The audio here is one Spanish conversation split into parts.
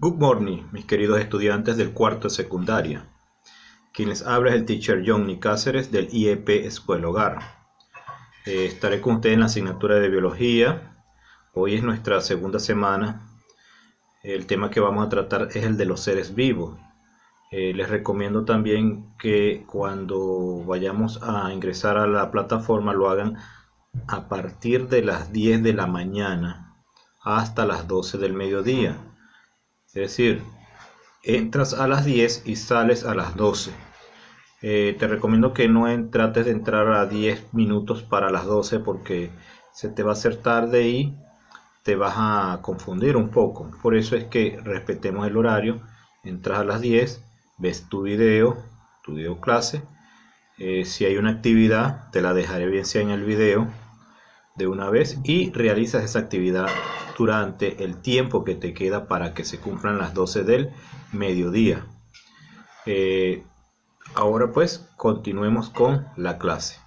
Good morning, mis queridos estudiantes del cuarto de secundaria. Quien les habla es el teacher Johnny Cáceres del IEP Escuela Hogar. Estaré con ustedes en la asignatura de biología. Hoy es nuestra segunda semana. El tema que vamos a tratar es el de los seres vivos. Les recomiendo también que cuando vayamos a ingresar a la plataforma lo hagan a partir de las 10 de la mañana hasta las 12 del mediodía. Es decir, entras a las 10 y sales a las 12. Te recomiendo que no trates de entrar a 10 minutos para las 12 porque se te va a hacer tarde y te vas a confundir un poco. Por eso es que respetemos el horario. Entras a las 10, ves tu video clase. Si hay una actividad, te la dejaré bien sea en el video de una vez y realizas esa actividad durante el tiempo que te queda para que se cumplan las 12 del mediodía. Ahora pues continuemos con la clase.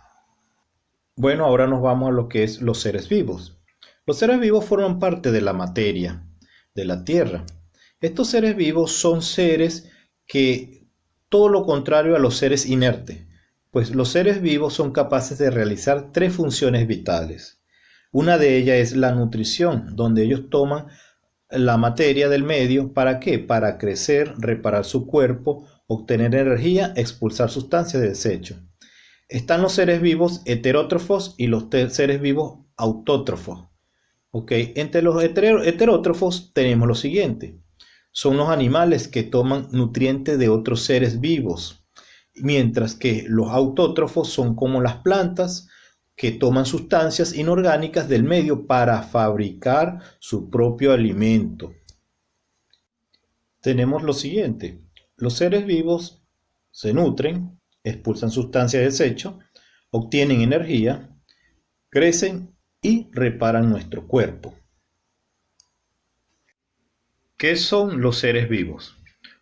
Bueno, ahora nos vamos a lo que es los seres vivos. Los seres vivos forman parte de la materia, de la Tierra. Estos seres vivos son seres que todo lo contrario a los seres inertes, pues los seres vivos son capaces de realizar tres funciones vitales. Una de ellas es la nutrición, donde ellos toman la materia del medio, ¿para qué? Para crecer, reparar su cuerpo, obtener energía, expulsar sustancias de desecho. Están los seres vivos heterótrofos y los seres vivos autótrofos. Entre los heterótrofos tenemos lo siguiente. Son los animales que toman nutrientes de otros seres vivos, mientras que los autótrofos son como las plantas que toman sustancias inorgánicas del medio para fabricar su propio alimento. Tenemos lo siguiente. Los seres vivos se nutren, expulsan sustancias de desecho, obtienen energía, crecen y reparan nuestro cuerpo. ¿Qué son los seres vivos?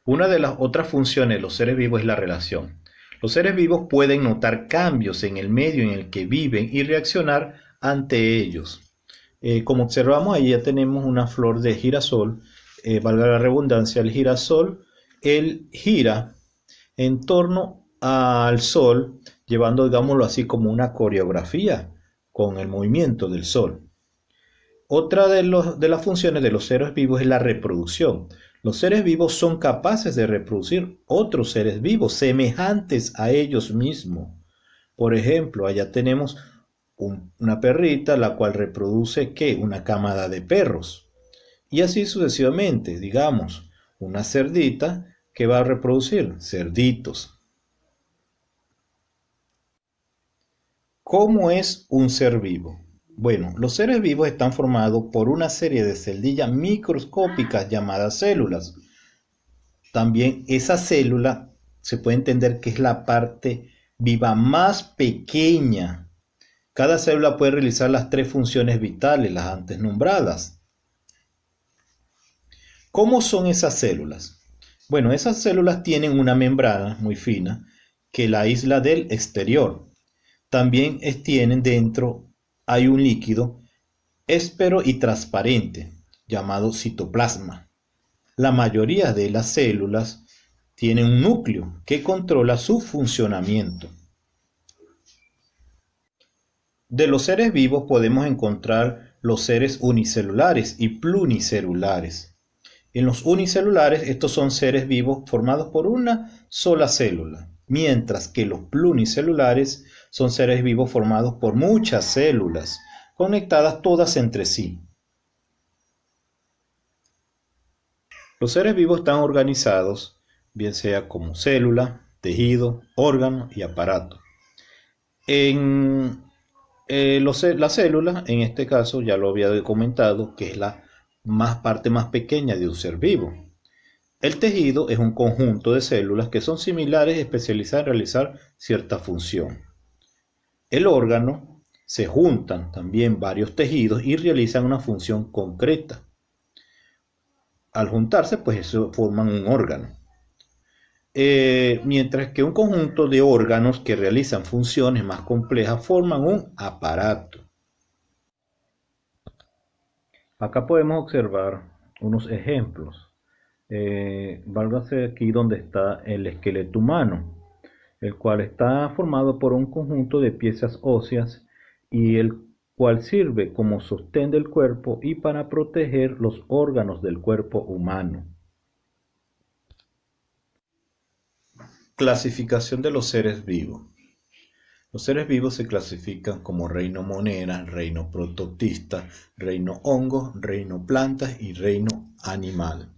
Una de las otras funciones de los seres vivos es la relación. Los seres vivos pueden notar cambios en el medio en el que viven y reaccionar ante ellos. Como observamos, ahí ya tenemos una flor de girasol. Valga la redundancia, el girasol, él gira en torno al sol, llevando, digámoslo así, como una coreografía con el movimiento del sol. Otra de las funciones de los seres vivos es la reproducción. Los seres vivos son capaces de reproducir otros seres vivos semejantes a ellos mismos. Por ejemplo, allá tenemos una perrita la cual reproduce ¿qué? Una camada de perros. Y así sucesivamente, digamos, una cerdita que va a reproducir cerditos. ¿Cómo es un ser vivo? Bueno, los seres vivos están formados por una serie de celdillas microscópicas llamadas células. También esa célula se puede entender que es la parte viva más pequeña. Cada célula puede realizar las tres funciones vitales, las antes nombradas. ¿Cómo son esas células? Bueno, esas células tienen una membrana muy fina que la aísla del exterior. También tienen dentro, hay un líquido éspero y transparente llamado citoplasma. La mayoría de las células tienen un núcleo que controla su funcionamiento. De los seres vivos podemos encontrar los seres unicelulares y pluricelulares. En los unicelulares, estos son seres vivos formados por una sola célula, mientras que los pluricelulares son seres vivos formados por muchas células, conectadas todas entre sí. Los seres vivos están organizados, bien sea como célula, tejido, órgano y aparato. La célula, en este caso, ya lo había comentado, que es la parte más pequeña de un ser vivo. El tejido es un conjunto de células que son similares y especializadas en realizar cierta función. El órgano, se juntan también varios tejidos y realizan una función concreta. Al juntarse, pues eso forman un órgano. Mientras que un conjunto de órganos que realizan funciones más complejas forman un aparato. Acá podemos observar unos ejemplos. válgase aquí donde está el esqueleto humano, el cual está formado por un conjunto de piezas óseas y el cual sirve como sostén del cuerpo y para proteger los órganos del cuerpo humano. Clasificación de los seres vivos. Los seres vivos se clasifican como reino monera, reino protoctista, reino hongo, reino plantas y reino animal.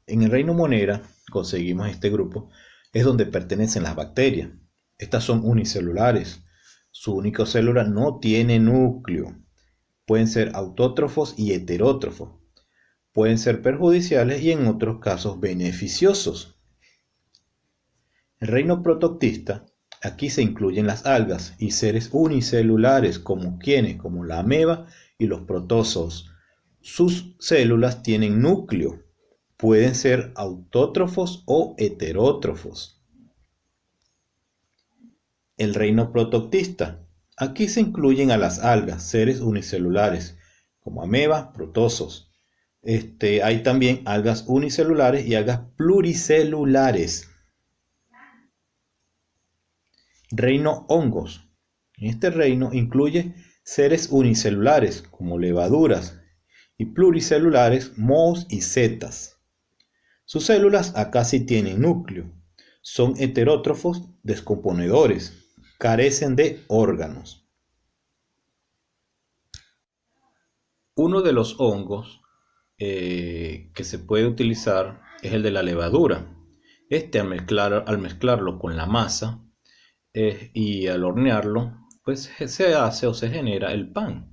En el reino monera conseguimos este grupo, es donde pertenecen las bacterias. Estas son unicelulares. Su única célula no tiene núcleo. Pueden ser autótrofos y heterótrofos. Pueden ser perjudiciales y en otros casos beneficiosos. El reino protoctista, aquí se incluyen las algas y seres unicelulares como la ameba y los protozoos. Sus células tienen núcleo. Pueden ser autótrofos o heterótrofos. El reino protoctista. Aquí se incluyen a las algas, seres unicelulares, como amebas, protozoos. Hay también algas unicelulares y algas pluricelulares. Reino hongos. En este reino incluye seres unicelulares, como levaduras, y pluricelulares, mohos y setas. Sus células acá sí tienen núcleo. Son heterótrofos descomponedores. Carecen de órganos. Uno de los hongos que se puede utilizar es el de la levadura. Al mezclarlo con la masa y al hornearlo, pues se hace o se genera el pan.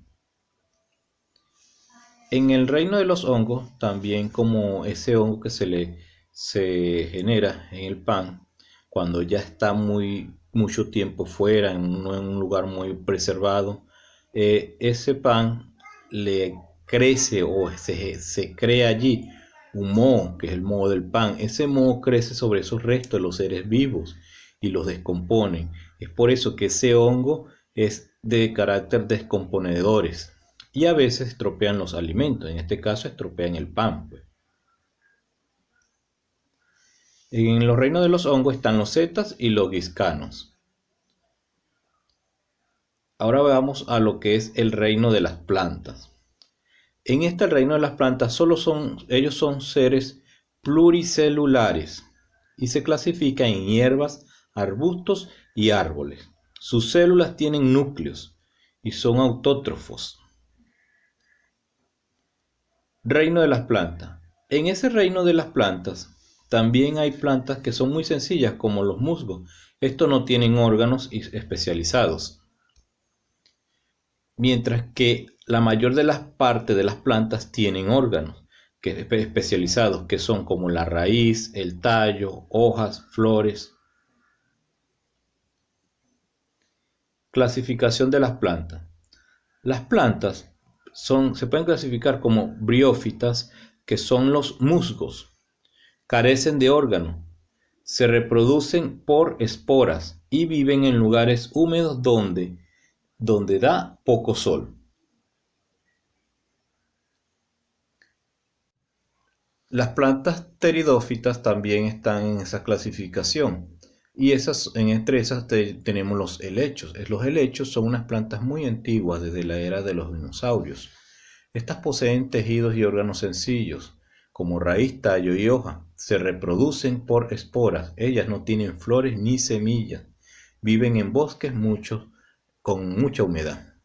En el reino de los hongos, también como ese hongo que se genera en el pan, cuando ya está mucho tiempo fuera, en un lugar muy preservado, ese pan le crece o se crea allí un moho, que es el moho del pan. Ese moho crece sobre esos restos de los seres vivos y los descompone. Es por eso que ese hongo es de carácter descomponedores y a veces estropean los alimentos. En este caso estropean el pan, pues. En los reinos de los hongos están los setas y los guiscanos. Ahora vamos a lo que es el reino de las plantas. En este reino de las plantas ellos son seres pluricelulares y se clasifican en hierbas, arbustos y árboles. Sus células tienen núcleos y son autótrofos. Reino de las plantas. En ese reino de las plantas también hay plantas que son muy sencillas, como los musgos. Estos no tienen órganos especializados. Mientras que la mayor de las partes de las plantas tienen órganos especializados, que son como la raíz, el tallo, hojas, flores. Clasificación de las plantas. Las plantas se pueden clasificar como briófitas, que son los musgos. Carecen de órganos, se reproducen por esporas y viven en lugares húmedos donde da poco sol. Las plantas pteridófitas también están en esa clasificación y entre esas tenemos los helechos. Los helechos son unas plantas muy antiguas desde la era de los dinosaurios. Estas poseen tejidos y órganos sencillos, como raíz, tallo y hoja. Se reproducen por esporas. Ellas no tienen flores ni semillas. Viven en bosques con mucha humedad.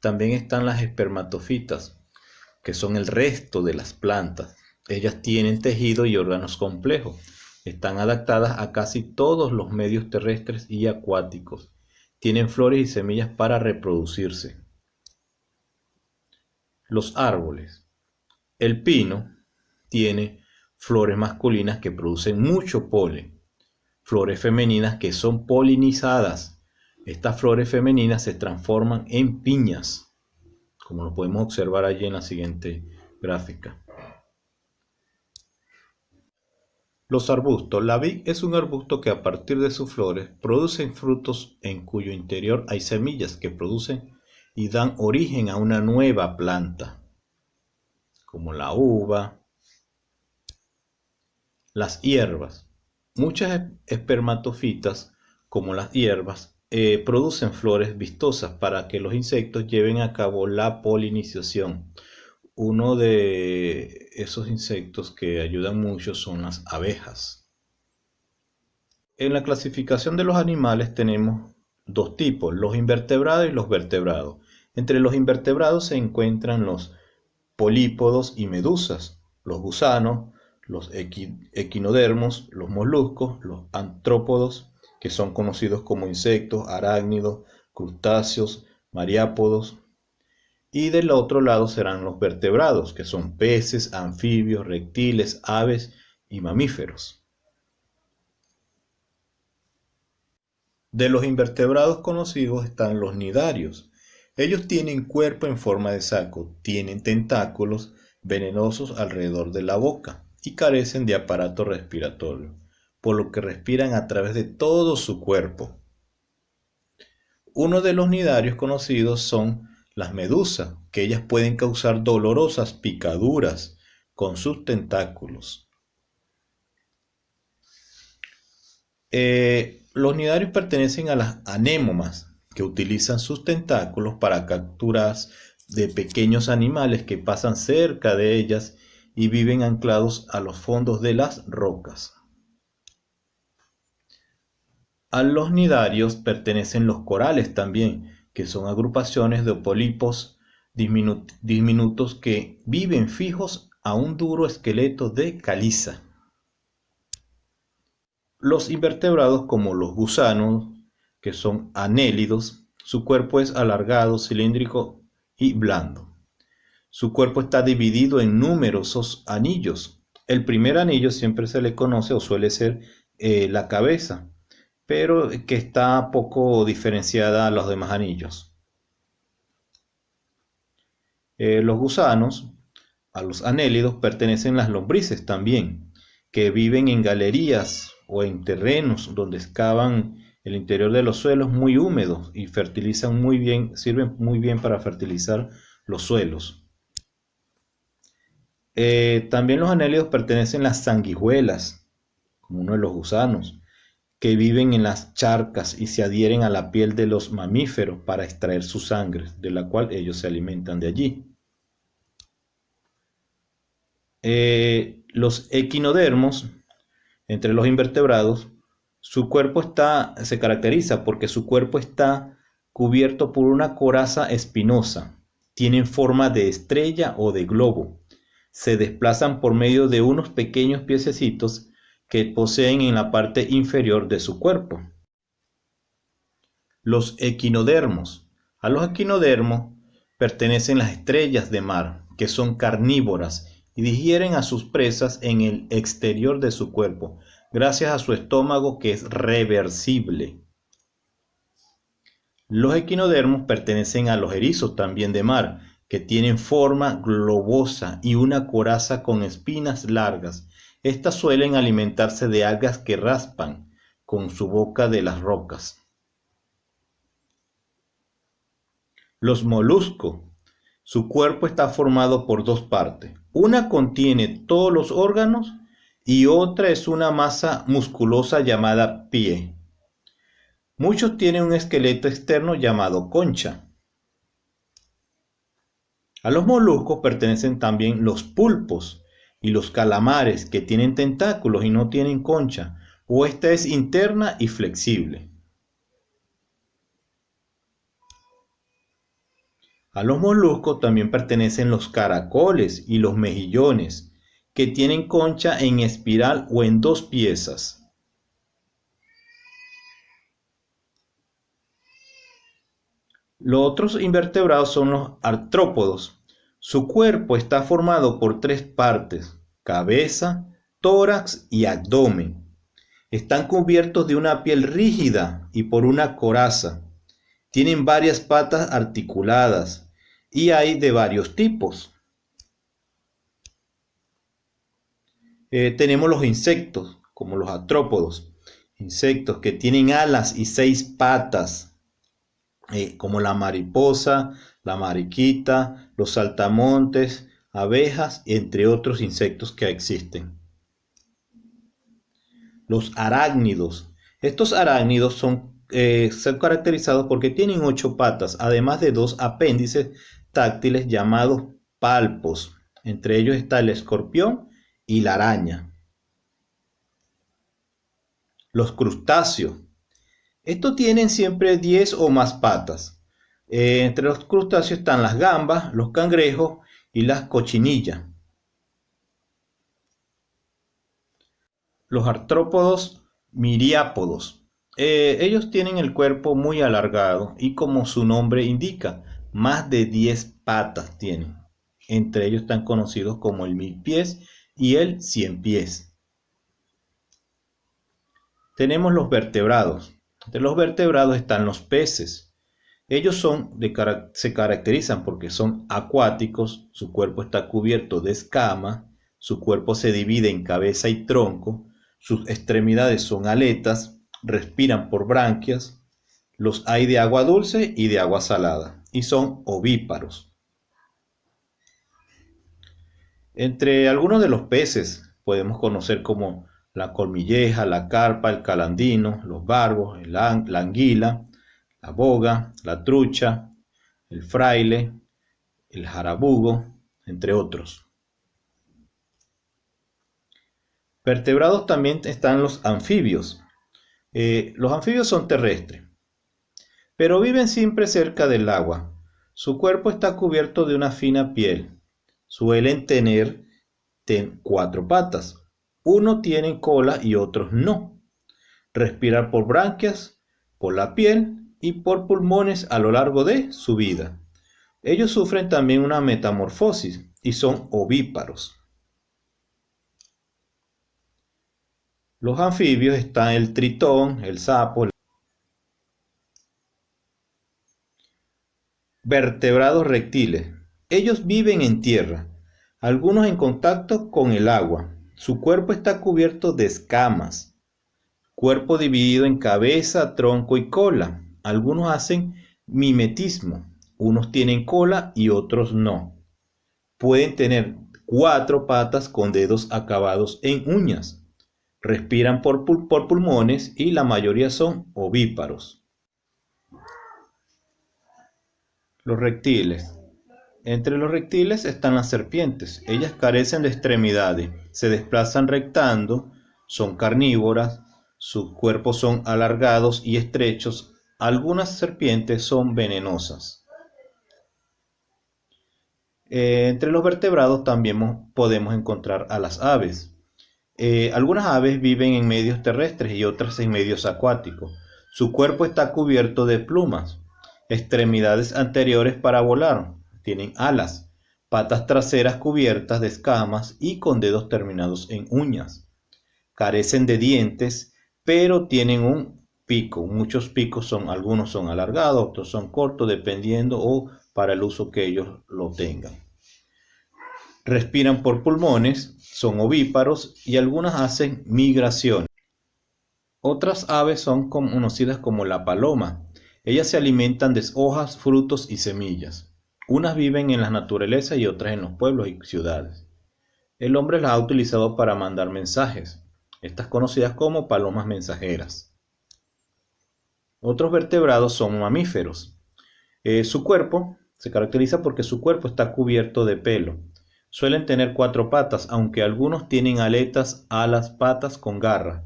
También están las espermatofitas, que son el resto de las plantas. Ellas tienen tejido y órganos complejos. Están adaptadas a casi todos los medios terrestres y acuáticos. Tienen flores y semillas para reproducirse. Los árboles. El pino tiene flores masculinas que producen mucho polen. Flores femeninas que son polinizadas. Estas flores femeninas se transforman en piñas, como lo podemos observar allí en la siguiente gráfica. Los arbustos. La vid es un arbusto que a partir de sus flores producen frutos en cuyo interior hay semillas que producen y dan origen a una nueva planta. como la uva. Las hierbas. Muchas espermatofitas, como las hierbas, producen flores vistosas para que los insectos lleven a cabo la polinización. Uno de esos insectos que ayudan mucho son las abejas. En la clasificación de los animales tenemos dos tipos, los invertebrados y los vertebrados. Entre los invertebrados se encuentran los polípodos y medusas, los gusanos, los equinodermos, los moluscos, los artrópodos, que son conocidos como insectos, arácnidos, crustáceos, mariápodos. Y del otro lado serán los vertebrados, que son peces, anfibios, reptiles, aves y mamíferos. De los invertebrados conocidos están los nidarios. Ellos tienen cuerpo en forma de saco, tienen tentáculos venenosos alrededor de la boca y carecen de aparato respiratorio, por lo que respiran a través de todo su cuerpo. Uno de los nidarios conocidos son las medusas, que ellas pueden causar dolorosas picaduras con sus tentáculos. Los nidarios pertenecen a las anémonas, que utilizan sus tentáculos para capturar de pequeños animales que pasan cerca de ellas y viven anclados a los fondos de las rocas. A los nidarios pertenecen los corales también, que son agrupaciones de pólipos diminutos que viven fijos a un duro esqueleto de caliza. Los invertebrados, como los gusanos, que son anélidos, su cuerpo es alargado, cilíndrico y blando. Su cuerpo está dividido en numerosos anillos. El primer anillo siempre se le conoce o suele ser la cabeza, pero que está poco diferenciada a los demás anillos. Los gusanos, a los anélidos, pertenecen las lombrices también, que viven en galerías o en terrenos donde excavan el interior de los suelos muy húmedos y fertilizan muy bien, sirven muy bien para fertilizar los suelos. También los anélidos pertenecen a las sanguijuelas, como uno de los gusanos, que viven en las charcas y se adhieren a la piel de los mamíferos para extraer su sangre, de la cual ellos se alimentan de allí. Los equinodermos, entre los invertebrados, su cuerpo se caracteriza porque su cuerpo está cubierto por una coraza espinosa. Tienen forma de estrella o de globo. Se desplazan por medio de unos pequeños piececitos que poseen en la parte inferior de su cuerpo. Los equinodermos. A los equinodermos pertenecen las estrellas de mar, que son carnívoras y digieren a sus presas en el exterior de su cuerpo, gracias a su estómago que es reversible. Los equinodermos pertenecen a los erizos también de mar, que tienen forma globosa y una coraza con espinas largas. Estas suelen alimentarse de algas que raspan con su boca de las rocas. Los moluscos. Su cuerpo está formado por dos partes. Una contiene todos los órganos y otra es una masa musculosa llamada pie. Muchos tienen un esqueleto externo llamado concha. A los moluscos pertenecen también los pulpos y los calamares, que tienen tentáculos y no tienen concha, o esta es interna y flexible. A los moluscos también pertenecen los caracoles y los mejillones, que tienen concha en espiral o en dos piezas. Los otros invertebrados son los artrópodos. Su cuerpo está formado por tres partes: cabeza, tórax y abdomen. Están cubiertos de una piel rígida y por una coraza. Tienen varias patas articuladas y hay de varios tipos. Tenemos los insectos, como los artrópodos. Insectos que tienen alas y 6 patas, como la mariposa, la mariquita, los saltamontes, abejas, entre otros insectos que existen. Los arácnidos. Estos arácnidos son caracterizados porque tienen 8 patas, además de 2 apéndices táctiles llamados palpos. Entre ellos está el escorpión y la araña. Los crustáceos. Estos tienen siempre 10 o más patas. Entre los crustáceos están las gambas, los cangrejos y las cochinillas. Los artrópodos miriápodos. Ellos tienen el cuerpo muy alargado y, como su nombre indica, más de 10 patas tienen. Entre ellos están conocidos como el milpiés y el ciempiés. Tenemos los vertebrados. Entre los vertebrados están los peces. Ellos se caracterizan porque son acuáticos, su cuerpo está cubierto de escamas, su cuerpo se divide en cabeza y tronco, sus extremidades son aletas, respiran por branquias, los hay de agua dulce y de agua salada, y son ovíparos. Entre algunos de los peces podemos conocer como la colmilleja, la carpa, el calandino, los barbos, la anguila, la boga, la trucha, el fraile, el jarabugo, entre otros. Vertebrados también están los anfibios. Los anfibios son terrestres, pero viven siempre cerca del agua. Su cuerpo está cubierto de una fina piel. Suelen tener 4 patas. Uno tiene cola y otros no. Respirar por branquias, por la piel y por pulmones a lo largo de su vida. Ellos sufren también una metamorfosis y son ovíparos. Los anfibios están el tritón, el sapo. Vertebrados reptiles. Ellos viven en tierra, algunos en contacto con el agua. Su cuerpo está cubierto de escamas. Cuerpo dividido en cabeza, tronco y cola. Algunos hacen mimetismo. Unos tienen cola y otros no. Pueden tener 4 patas con dedos acabados en uñas. Respiran por pulmones y la mayoría son ovíparos. Los reptiles. Entre los reptiles están las serpientes. Ellas carecen de extremidades, se desplazan rectando, son carnívoras, sus cuerpos son alargados y estrechos. Algunas serpientes son venenosas. Entre los vertebrados también podemos encontrar a las aves. Algunas aves viven en medios terrestres y otras en medios acuáticos. Su cuerpo está cubierto de plumas, extremidades anteriores para volar, tienen alas, patas traseras cubiertas de escamas y con dedos terminados en uñas. Carecen de dientes, pero tienen un pico. Muchos picos algunos son alargados, otros son cortos, dependiendo o para el uso que ellos lo tengan. Respiran por pulmones, son ovíparos y algunas hacen migraciones. Otras aves son conocidas como la paloma. Ellas se alimentan de hojas, frutos y semillas. Unas viven en la naturaleza y otras en los pueblos y ciudades. El hombre las ha utilizado para mandar mensajes. Estas conocidas como palomas mensajeras. Otros vertebrados son mamíferos. Su cuerpo se caracteriza porque su cuerpo está cubierto de pelo. Suelen tener 4 patas, aunque algunos tienen aletas, alas, patas con garras.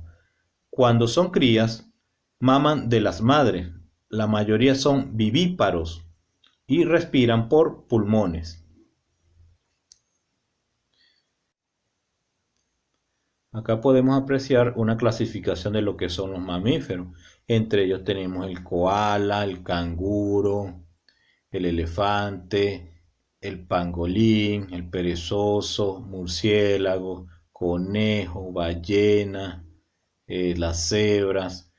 Cuando son crías, maman de las madres. La mayoría son vivíparos y respiran por pulmones. Acá podemos apreciar una clasificación de lo que son los mamíferos. Entre ellos tenemos el koala, el canguro, el elefante, el pangolín, el perezoso, murciélago, conejo, ballena, las cebras,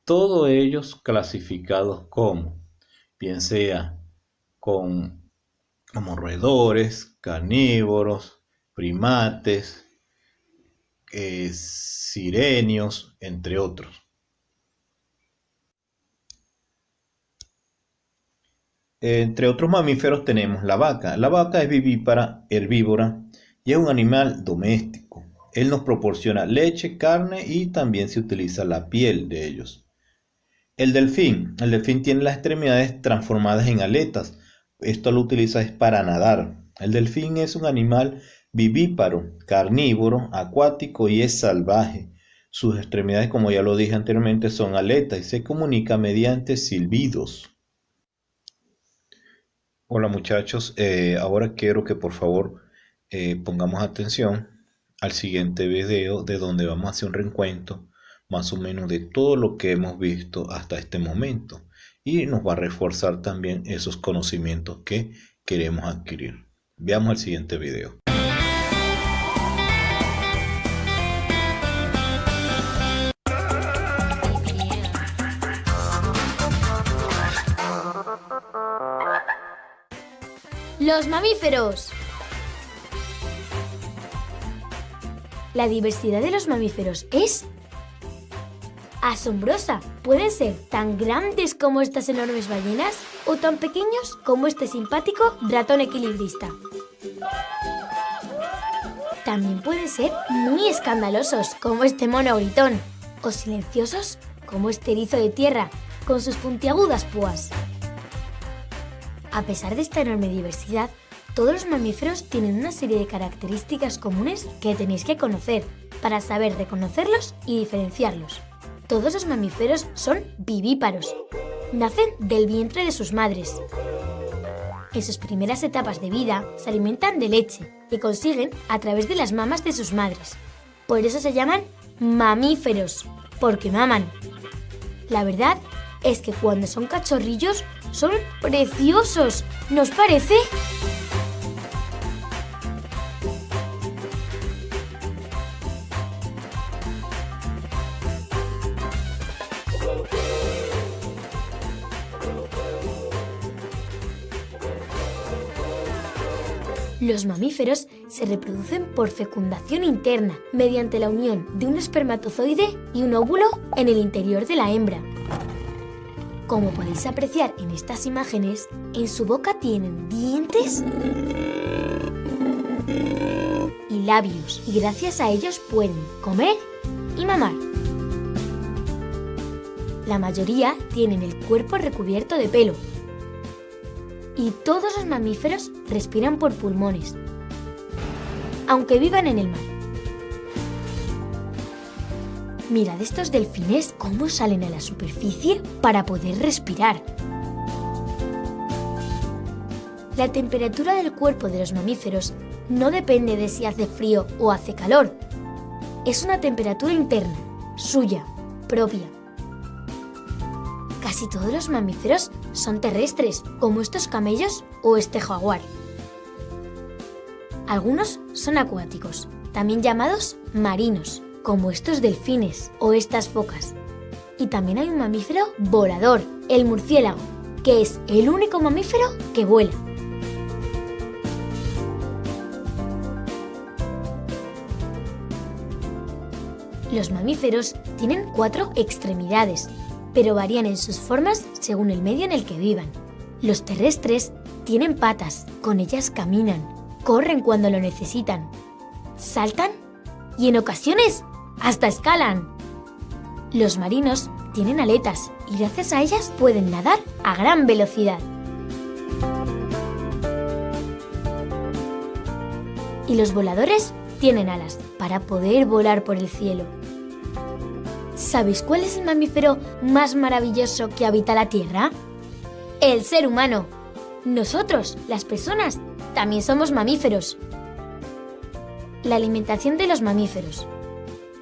todos ellos clasificados como, bien sea como roedores, carnívoros, primates, sirenios, entre otros. Entre otros mamíferos tenemos la vaca. La vaca es vivípara, herbívora y es un animal doméstico. Él nos proporciona leche, carne y también se utiliza la piel de ellos. El delfín tiene las extremidades transformadas en aletas. Esto lo utiliza es para nadar. El delfín es un animal vivíparo, carnívoro, acuático y es salvaje. Sus extremidades, como ya lo dije anteriormente, son aletas y se comunica mediante silbidos. Hola muchachos, ahora quiero que por favor pongamos atención al siguiente video de donde vamos a hacer un recuento más o menos de todo lo que hemos visto hasta este momento y nos va a reforzar también esos conocimientos que queremos adquirir. Veamos el siguiente video. Los mamíferos. La diversidad de los mamíferos es asombrosa. Pueden ser tan grandes como estas enormes ballenas o tan pequeños como este simpático ratón equilibrista. También pueden ser muy escandalosos como este mono gritón o silenciosos como este erizo de tierra con sus puntiagudas púas. A pesar de esta enorme diversidad, todos los mamíferos tienen una serie de características comunes que tenéis que conocer para saber reconocerlos y diferenciarlos. Todos los mamíferos son vivíparos. Nacen del vientre de sus madres. En sus primeras etapas de vida se alimentan de leche que consiguen a través de las mamas de sus madres. Por eso se llaman mamíferos, porque maman. La verdad es que cuando son cachorrillos son preciosos, ¿no os parece? Los mamíferos se reproducen por fecundación interna, mediante la unión de un espermatozoide y un óvulo en el interior de la hembra. Como podéis apreciar en estas imágenes, en su boca tienen dientes y labios, y gracias a ellos pueden comer y mamar. La mayoría tienen el cuerpo recubierto de pelo. Y todos los mamíferos respiran por pulmones, aunque vivan en el mar. Mirad estos delfines cómo salen a la superficie para poder respirar. La temperatura del cuerpo de los mamíferos no depende de si hace frío o hace calor. Es una temperatura interna, suya, propia. Casi todos los mamíferos son terrestres, como estos camellos o este jaguar. Algunos son acuáticos, también llamados marinos, como estos delfines o estas focas. Y también hay un mamífero volador, el murciélago, que es el único mamífero que vuela. Los mamíferos tienen 4 extremidades, pero varían en sus formas según el medio en el que vivan. Los terrestres tienen patas, con ellas caminan, corren cuando lo necesitan, saltan y en ocasiones hasta escalan. Los marinos tienen aletas y gracias a ellas pueden nadar a gran velocidad. Y los voladores tienen alas para poder volar por el cielo. ¿Sabéis cuál es el mamífero más maravilloso que habita la Tierra? El ser humano. Nosotros, las personas, también somos mamíferos. La alimentación de los mamíferos.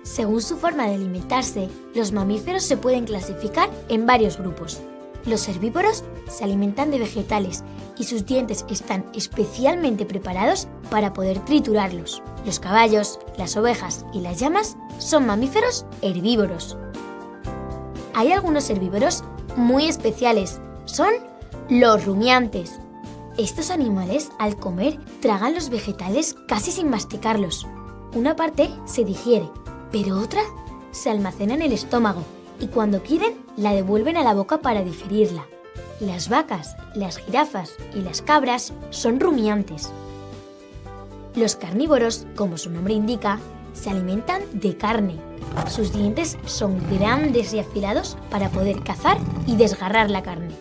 Según su forma de alimentarse, los mamíferos se pueden clasificar en varios grupos. Los herbívoros se alimentan de vegetales y sus dientes están especialmente preparados para poder triturarlos. Los caballos, las ovejas y las llamas son mamíferos herbívoros. Hay algunos herbívoros muy especiales, son los rumiantes. Estos animales, al comer, tragan los vegetales casi sin masticarlos. Una parte se digiere, pero otra se almacena en el estómago y cuando quieren la devuelven a la boca para digerirla. Las vacas, las jirafas y las cabras son rumiantes. Los carnívoros, como su nombre indica, se alimentan de carne. Sus dientes son grandes y afilados para poder cazar y desgarrar la carne.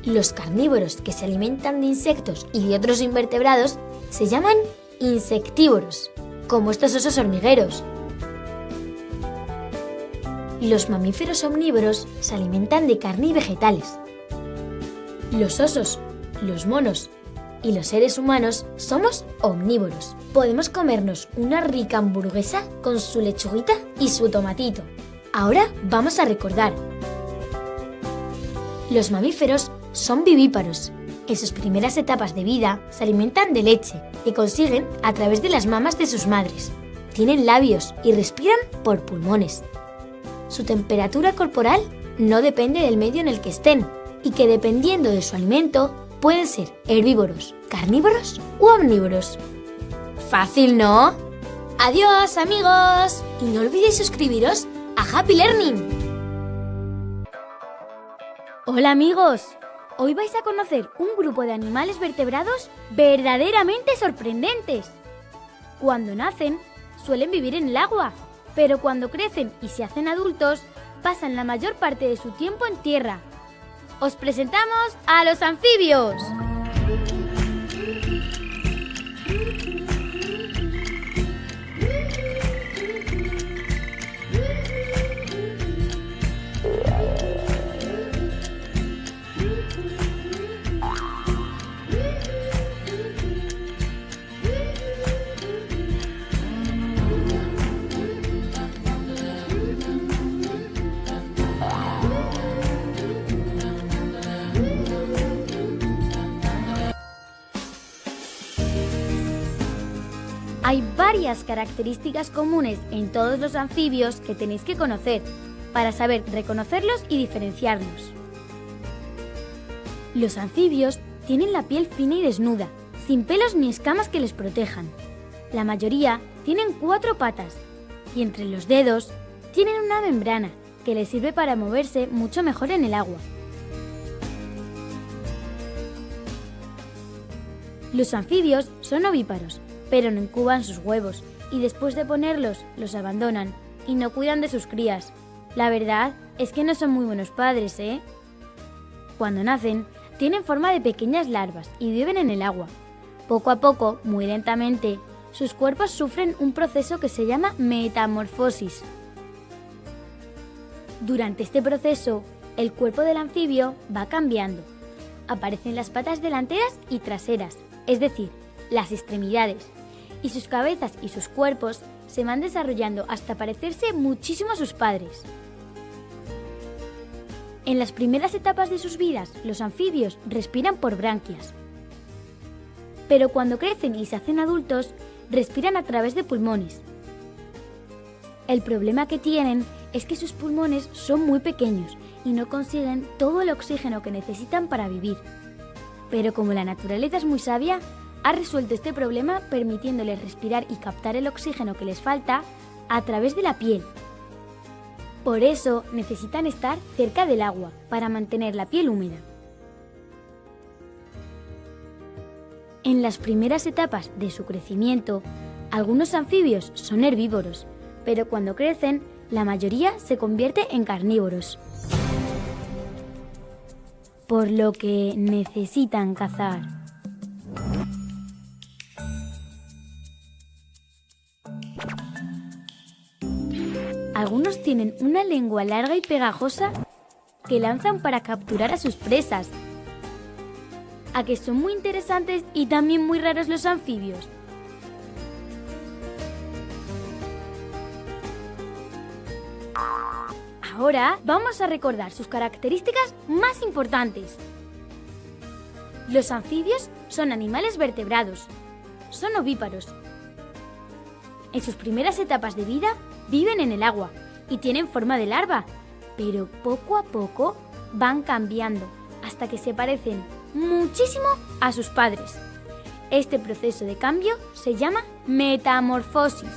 Los carnívoros que se alimentan de insectos y de otros invertebrados se llaman insectívoros, como estos osos hormigueros. Los mamíferos omnívoros se alimentan de carne y vegetales. Los osos, los monos y los seres humanos somos omnívoros. Podemos comernos una rica hamburguesa con su lechuguita y su tomatito. Ahora vamos a recordar. Los mamíferos son vivíparos. En sus primeras etapas de vida se alimentan de leche, que consiguen a través de las mamas de sus madres. Tienen labios y respiran por pulmones. Su temperatura corporal no depende del medio en el que estén y que dependiendo de su alimento pueden ser herbívoros, carnívoros u omnívoros. ¡Fácil, no! ¡Adiós, amigos! Y no olvidéis suscribiros a Happy Learning. Hola, amigos. Hoy vais a conocer un grupo de animales vertebrados verdaderamente sorprendentes. Cuando nacen, suelen vivir en el agua, pero cuando crecen y se hacen adultos, pasan la mayor parte de su tiempo en tierra. Os presentamos a los anfibios. Hay varias características comunes en todos los anfibios que tenéis que conocer para saber reconocerlos y diferenciarlos. Los anfibios tienen la piel fina y desnuda, sin pelos ni escamas que les protejan. La mayoría tienen 4 patas y entre los dedos tienen una membrana que les sirve para moverse mucho mejor en el agua. Los anfibios son ovíparos, pero no incuban sus huevos y después de ponerlos los abandonan y no cuidan de sus crías. La verdad es que no son muy buenos padres, ¿eh? Cuando nacen, tienen forma de pequeñas larvas y viven en el agua. Poco a poco, muy lentamente, sus cuerpos sufren un proceso que se llama metamorfosis. Durante este proceso, el cuerpo del anfibio va cambiando. Aparecen las patas delanteras y traseras, es decir, las extremidades, y sus cabezas y sus cuerpos se van desarrollando hasta parecerse muchísimo a sus padres. En las primeras etapas de sus vidas, los anfibios respiran por branquias. Pero cuando crecen y se hacen adultos, respiran a través de pulmones. El problema que tienen es que sus pulmones son muy pequeños y no consiguen todo el oxígeno que necesitan para vivir. Pero como la naturaleza es muy sabia, ha resuelto este problema permitiéndoles respirar y captar el oxígeno que les falta a través de la piel. Por eso necesitan estar cerca del agua para mantener la piel húmeda. En las primeras etapas de su crecimiento, algunos anfibios son herbívoros, pero cuando crecen, la mayoría se convierte en carnívoros, por lo que necesitan cazar. Algunos tienen una lengua larga y pegajosa que lanzan para capturar a sus presas. ¿A que son muy interesantes y también muy raros los anfibios? Ahora vamos a recordar sus características más importantes. Los anfibios son animales vertebrados. Son ovíparos. En sus primeras etapas de vida viven en el agua y tienen forma de larva, pero poco a poco van cambiando hasta que se parecen muchísimo a sus padres. Este proceso de cambio se llama metamorfosis.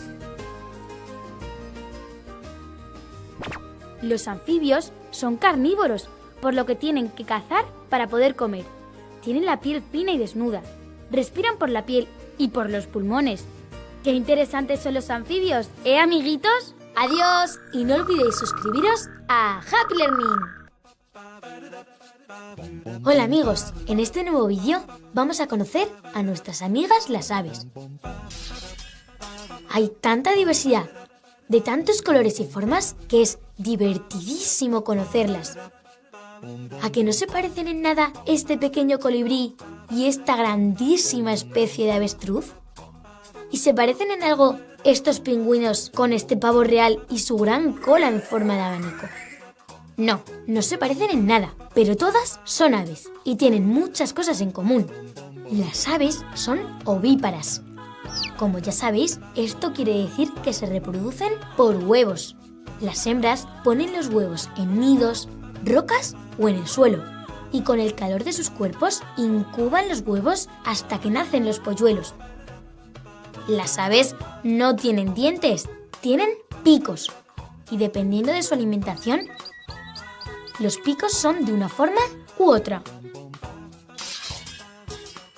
Los anfibios son carnívoros por lo que tienen que cazar para poder comer. Tienen la piel fina y desnuda. Respiran por la piel y por los pulmones. ¡Qué interesantes son los anfibios! Amiguitos? ¡Adiós! Y no olvidéis suscribiros a Happy Learning. Hola amigos, en este nuevo vídeo vamos a conocer a nuestras amigas las aves. Hay tanta diversidad, de tantos colores y formas, que es divertidísimo conocerlas. ¿A que no se parecen en nada este pequeño colibrí y esta grandísima especie de avestruz? ¿Y se parecen en algo estos pingüinos con este pavo real y su gran cola en forma de abanico? No, no se parecen en nada, pero todas son aves y tienen muchas cosas en común. Las aves son ovíparas. Como ya sabéis, esto quiere decir que se reproducen por huevos. Las hembras ponen los huevos en nidos, rocas o en el suelo, y con el calor de sus cuerpos incuban los huevos hasta que nacen los polluelos. Las aves no tienen dientes, tienen picos, y dependiendo de su alimentación, los picos son de una forma u otra.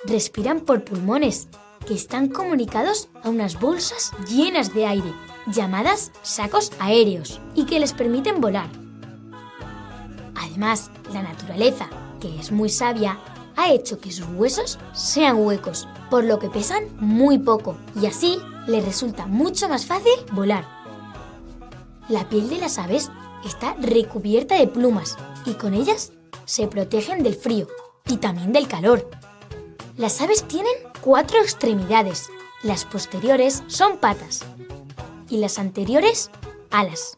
Respiran por pulmones, que están comunicados a unas bolsas llenas de aire, llamadas sacos aéreos, y que les permiten volar. Además, la naturaleza, que es muy sabia, ha hecho que sus huesos sean huecos, por lo que pesan muy poco, y así les resulta mucho más fácil volar. La piel de las aves está recubierta de plumas, y con ellas se protegen del frío y también del calor. Las aves tienen 4 extremidades. Las posteriores son patas y las anteriores alas.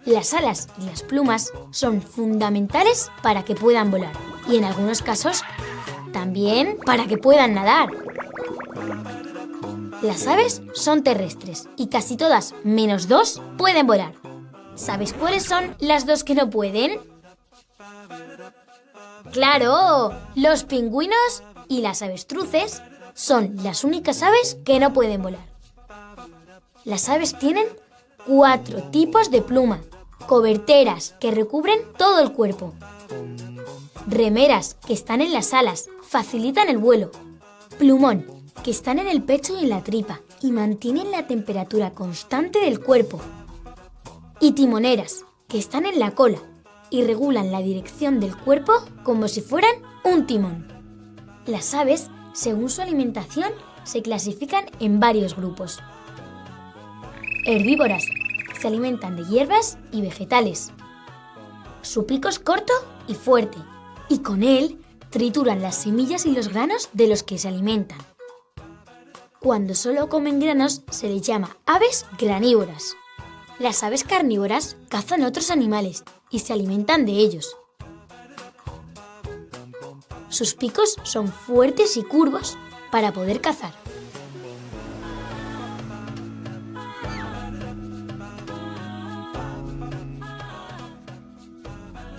Las alas y las plumas son fundamentales para que puedan volar y en algunos casos también para que puedan nadar. Las aves son terrestres y casi todas, menos 2, pueden volar. ¿Sabes cuáles son las 2 que no pueden? ¡Claro! Los pingüinos y las avestruces son las únicas aves que no pueden volar. Las aves tienen 4 tipos de pluma: coberteras, que recubren todo el cuerpo; remeras, que están en las alas, facilitan el vuelo; plumón, que están en el pecho y en la tripa y mantienen la temperatura constante del cuerpo; y timoneras, que están en la cola y regulan la dirección del cuerpo como si fueran un timón. Las aves, según su alimentación, se clasifican en varios grupos. Herbívoras, se alimentan de hierbas y vegetales. Su pico es corto y fuerte, y con él trituran las semillas y los granos de los que se alimentan. Cuando solo comen granos se les llama aves granívoras. Las aves carnívoras cazan otros animales y se alimentan de ellos. Sus picos son fuertes y curvos para poder cazar.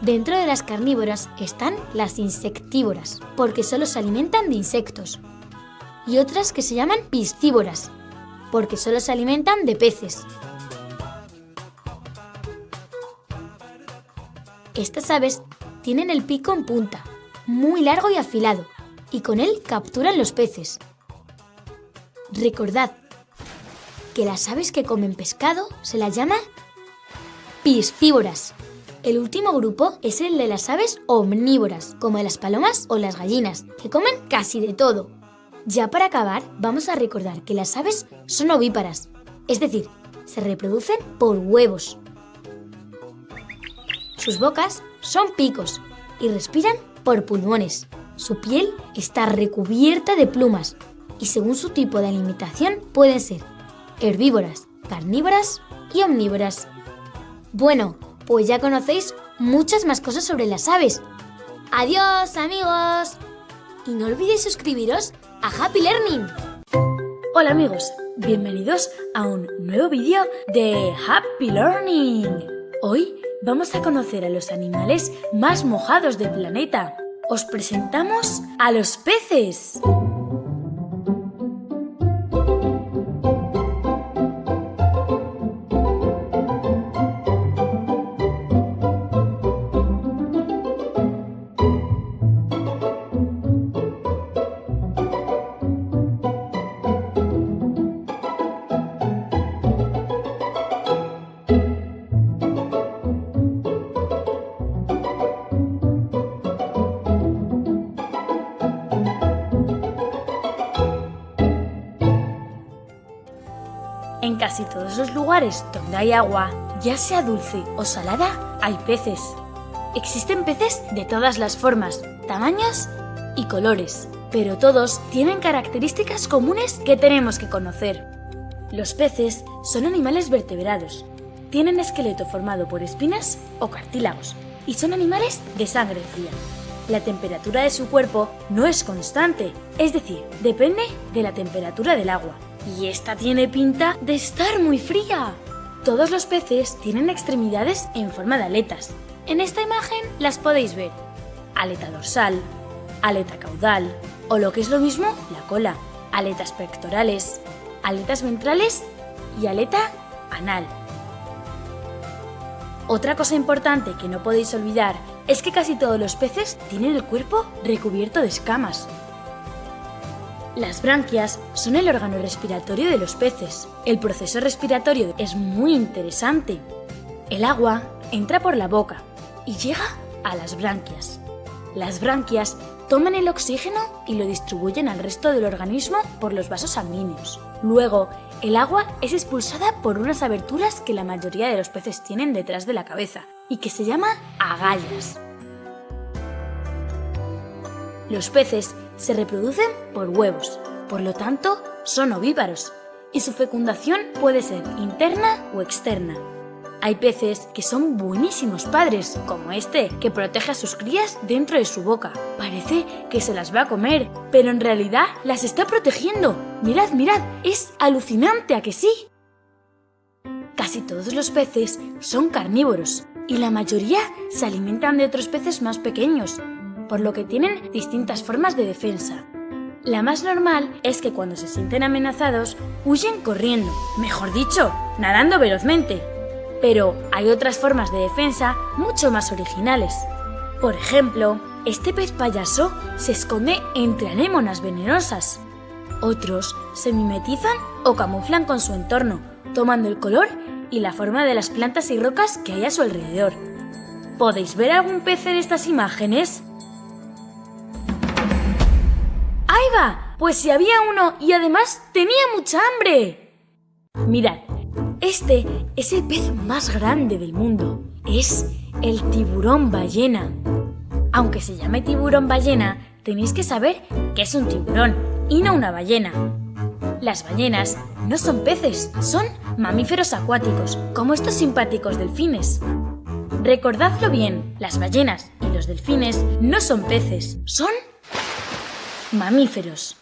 Dentro de las carnívoras están las insectívoras, porque solo se alimentan de insectos, y otras que se llaman piscívoras, porque solo se alimentan de peces. Estas aves tienen el pico en punta, muy largo y afilado, y con él capturan los peces. Recordad que las aves que comen pescado se las llama piscívoras. El último grupo es el de las aves omnívoras, como las palomas o las gallinas, que comen casi de todo. Ya para acabar, vamos a recordar que las aves son ovíparas, es decir, se reproducen por huevos. Sus bocas son picos y respiran por pulmones. Su piel está recubierta de plumas y según su tipo de alimentación pueden ser herbívoras, carnívoras y omnívoras. Bueno, pues ya conocéis muchas más cosas sobre las aves. ¡Adiós, amigos! Y no olvidéis suscribiros a Happy Learning. Hola amigos, bienvenidos a un nuevo vídeo de Happy Learning. Hoy vamos a conocer a los animales más mojados del planeta. Os presentamos a los peces. En casi todos los lugares donde hay agua, ya sea dulce o salada, hay peces. Existen peces de todas las formas, tamaños y colores, pero todos tienen características comunes que tenemos que conocer. Los peces son animales vertebrados. Tienen esqueleto formado por espinas o cartílagos y son animales de sangre fría. La temperatura de su cuerpo no es constante, es decir, depende de la temperatura del agua. Y esta tiene pinta de estar muy fría. Todos los peces tienen extremidades en forma de aletas. En esta imagen las podéis ver. Aleta dorsal, aleta caudal o lo que es lo mismo, la cola, aletas pectorales, aletas ventrales y aleta anal. Otra cosa importante que no podéis olvidar es que casi todos los peces tienen el cuerpo recubierto de escamas. Las branquias son el órgano respiratorio de los peces. El proceso respiratorio es muy interesante. El agua entra por la boca y llega a las branquias. Las branquias toman el oxígeno y lo distribuyen al resto del organismo por los vasos sanguíneos. Luego, el agua es expulsada por unas aberturas que la mayoría de los peces tienen detrás de la cabeza y que se llama agallas. Los peces se reproducen por huevos, por lo tanto son ovíparos y su fecundación puede ser interna o externa. Hay peces que son buenísimos padres, como este, que protege a sus crías dentro de su boca. Parece que se las va a comer, pero en realidad las está protegiendo. Mirad, mirad, es alucinante, ¿a que sí? Casi todos los peces son carnívoros y la mayoría se alimentan de otros peces más pequeños, por lo que tienen distintas formas de defensa. La más normal es que cuando se sienten amenazados, huyen corriendo, mejor dicho, nadando velozmente. Pero hay otras formas de defensa mucho más originales. Por ejemplo, este pez payaso se esconde entre anémonas venenosas. Otros se mimetizan o camuflan con su entorno, tomando el color y la forma de las plantas y rocas que hay a su alrededor. ¿Podéis ver algún pez en estas imágenes? ¡Ahí va! Pues si había uno y además tenía mucha hambre. Mirad. Este es el pez más grande del mundo. Es el tiburón ballena. Aunque se llame tiburón ballena, tenéis que saber que es un tiburón y no una ballena. Las ballenas no son peces, son mamíferos acuáticos, como estos simpáticos delfines. Recordadlo bien, las ballenas y los delfines no son peces, son mamíferos.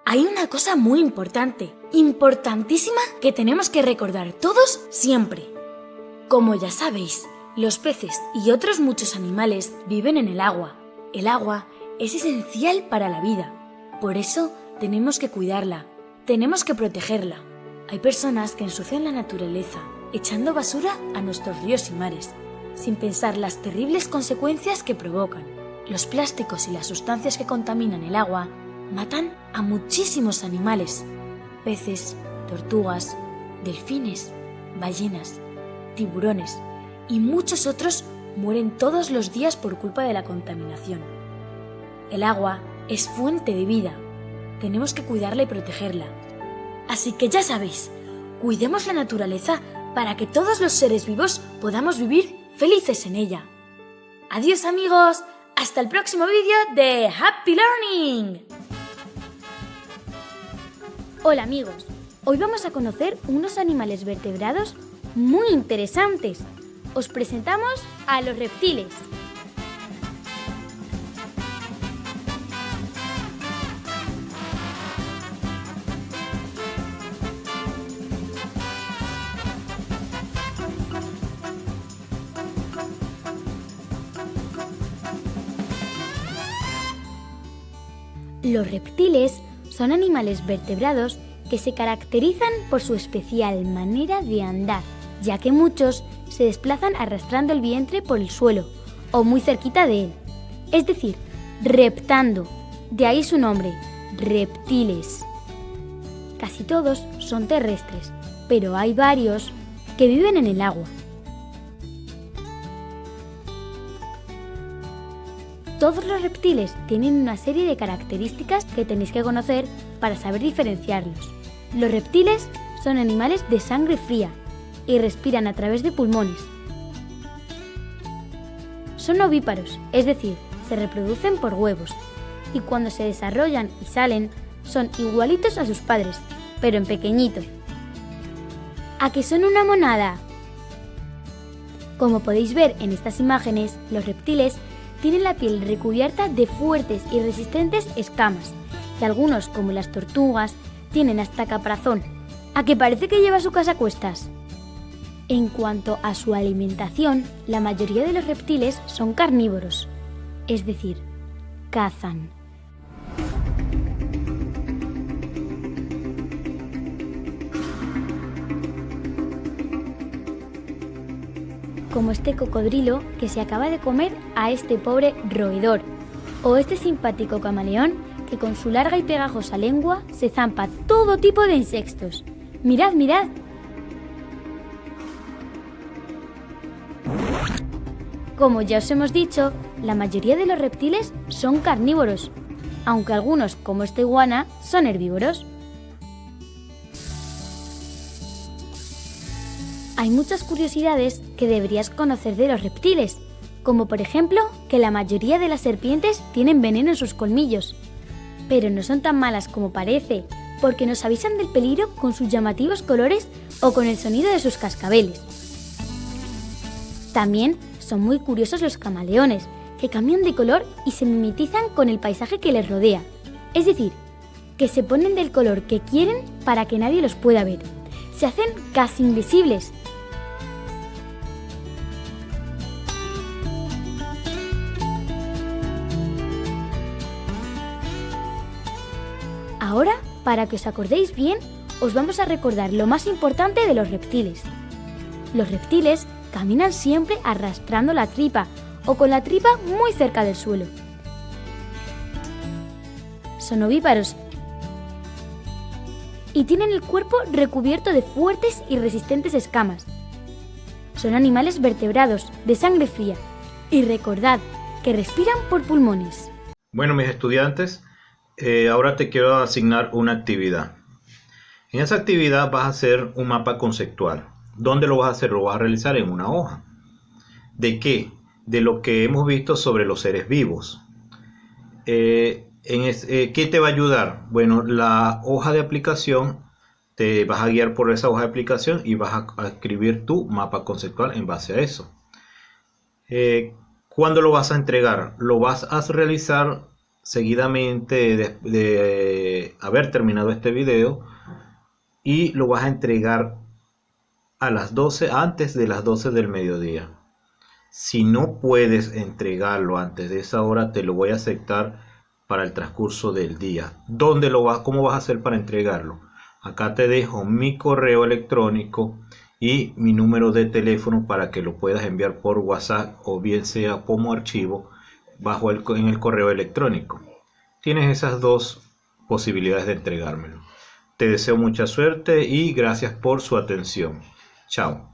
Hay una cosa muy importante, importantísima, que tenemos que recordar todos siempre. Como ya sabéis, los peces y otros muchos animales viven en el agua. El agua es esencial para la vida. Por eso tenemos que cuidarla, tenemos que protegerla. Hay personas que ensucian la naturaleza, echando basura a nuestros ríos y mares, sin pensar las terribles consecuencias que provocan. Los plásticos y las sustancias que contaminan el agua matan a muchísimos animales, peces, tortugas, delfines, ballenas, tiburones y muchos otros mueren todos los días por culpa de la contaminación. El agua es fuente de vida, tenemos que cuidarla y protegerla. Así que ya sabéis, cuidemos la naturaleza para que todos los seres vivos podamos vivir felices en ella. Adiós amigos, hasta el próximo vídeo de Happy Learning. Hola amigos, hoy vamos a conocer unos animales vertebrados muy interesantes. Os presentamos a los reptiles. Los reptiles son animales vertebrados que se caracterizan por su especial manera de andar, ya que muchos se desplazan arrastrando el vientre por el suelo o muy cerquita de él, es decir, reptando, de ahí su nombre, reptiles. Casi todos son terrestres, pero hay varios que viven en el agua. Todos los reptiles tienen una serie de características que tenéis que conocer para saber diferenciarlos. Los reptiles son animales de sangre fría y respiran a través de pulmones. Son ovíparos, es decir, se reproducen por huevos, y cuando se desarrollan y salen, son igualitos a sus padres, pero en pequeñito. ¿A qué son una monada? Como podéis ver en estas imágenes, los reptiles tienen la piel recubierta de fuertes y resistentes escamas, y algunos, como las tortugas, tienen hasta caparazón. ¿A que parece que lleva su casa a cuestas? En cuanto a su alimentación, la mayoría de los reptiles son carnívoros, es decir, cazan. Como este cocodrilo que se acaba de comer a este pobre roedor, o este simpático camaleón que con su larga y pegajosa lengua se zampa todo tipo de insectos. ¡Mirad, mirad! Como ya os hemos dicho, la mayoría de los reptiles son carnívoros, aunque algunos, como esta iguana, son herbívoros. Hay muchas curiosidades que deberías conocer de los reptiles, como por ejemplo que la mayoría de las serpientes tienen veneno en sus colmillos, pero no son tan malas como parece, porque nos avisan del peligro con sus llamativos colores o con el sonido de sus cascabeles. También son muy curiosos los camaleones, que cambian de color y se mimetizan con el paisaje que les rodea, es decir, que se ponen del color que quieren para que nadie los pueda ver. Se hacen casi invisibles. Ahora, para que os acordéis bien, os vamos a recordar lo más importante de los reptiles. Los reptiles caminan siempre arrastrando la tripa o con la tripa muy cerca del suelo. Son ovíparos y tienen el cuerpo recubierto de fuertes y resistentes escamas. Son animales vertebrados, de sangre fría, y recordad que respiran por pulmones. Bueno, mis estudiantes, ahora te quiero asignar una actividad. En esa actividad vas a hacer un mapa conceptual. ¿Dónde lo vas a hacer? Lo vas a realizar en una hoja. ¿De qué? De lo que hemos visto sobre los seres vivos. ¿Qué te va a ayudar? Bueno, la hoja de aplicación, te vas a guiar por esa hoja de aplicación y vas a escribir tu mapa conceptual en base a eso. ¿Cuándo lo vas a entregar? Lo vas a realizar seguidamente de haber terminado este video, y lo vas a entregar a las 12, antes de las 12 del mediodía. Si no puedes entregarlo antes de esa hora, te lo voy a aceptar para el transcurso del día. ¿Cómo vas a hacer para entregarlo? Acá te dejo mi correo electrónico y mi número de teléfono para que lo puedas enviar por WhatsApp o bien sea como archivo en el correo electrónico. Tienes esas dos posibilidades de entregármelo. Te deseo mucha suerte y gracias por su atención. Chao.